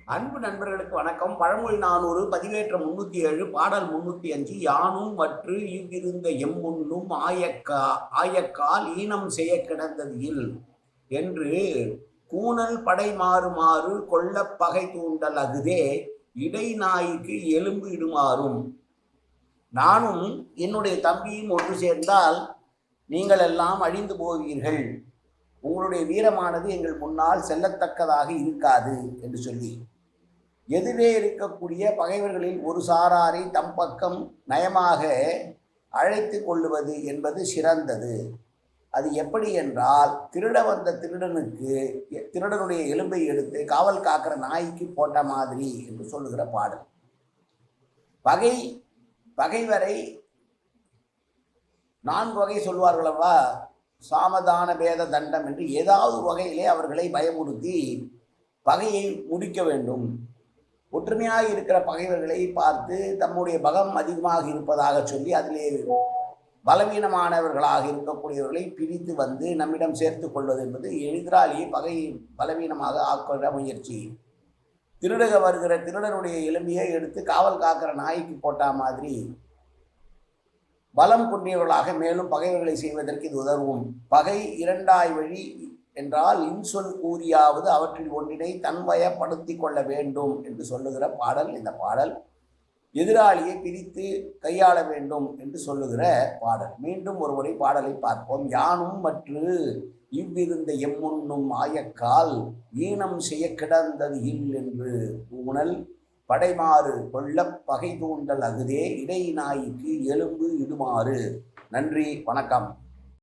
அன்பு நண்பர்களுக்கு வணக்கம். பழமொழி 400 பதிவேற்றம் 307 பாடல் 305 யானும் மற்று இவ்விருந்த எம்முன்னும் ஆயக்கால் ஈனம் செய்ய கிடந்தது இல் என்று கூணல் படை மாறுமாறு கொள்ள பகை தூண்டல் அகுதே இடை நாய்க்கு எலும்பு இடுமாறும். நானும் என்னுடைய தம்பியும் ஒன்று சேர்ந்தால் நீங்கள் எல்லாம் அழிந்து போவீர்கள். உங்களுடைய வீரமானது எங்கள் முன்னால் செல்லத்தக்கதாக இருக்காது என்று சொல்லி எதிரே இருக்கக்கூடிய பகைவர்களில் ஒரு சாராரை தம் பக்கம் நயமாக அழைத்து கொள்ளுவது என்பது சிறந்தது. அது எப்படி என்றால், திருட வந்த திருடனுடைய எலும்பை எடுத்து காவல் காக்கிற நாய்க்கு போட்ட மாதிரி என்று சொல்லுகிற பாடல். பகைவரை 4 வகை சொல்வார்களவா, சாமதான பேத தண்டம் என்று ஏதாவது வகையிலே அவர்களை பயமுறுத்தி பகையை முடிக்க வேண்டும். ஒற்றுமையாக இருக்கிற பகைவர்களை பார்த்து தம்முடைய பகம் அதிகமாக இருப்பதாக சொல்லி அதிலே பலவீனமானவர்களாக இருக்கக்கூடியவர்களை பிரித்து வந்து நம்மிடம் சேர்த்து கொள்வது என்பது எதிராளியை பகை பலவீனமாக ஆக்கிற முயற்சி. திருடக வருகிற திருடனுடைய எலும்பியை எடுத்து காவல் காக்கிற நாய்க்கு போட்ட மாதிரி பலம் கொண்டியவர்களாக மேலும் பகைவர்களை செய்வதற்கு இது உதவும். பகை இரண்டாய் வழி என்றால் இன்சொல் கூறியாவது அவற்றில் ஒன்றினை தன்வயப்படுத்தி கொள்ள வேண்டும் என்று சொல்லுகிற பாடல் இந்த பாடல். எதிராளியை பிரித்து கையாள வேண்டும் என்று சொல்லுகிற பாடல். மீண்டும் ஒருமுறை பாடலை பார்ப்போம். யானும் மற்று இவ்விருந்த எம்முன்னும் ஆயக்கால் ஈனம் செய்ய கிடந்தது இல் என்று ஊனல் படைமாறு கொள்ள பகை தூண்டல் அகுதே இடை நாய்க்கு எலும்பு இடுமாறு. நன்றி, வணக்கம்.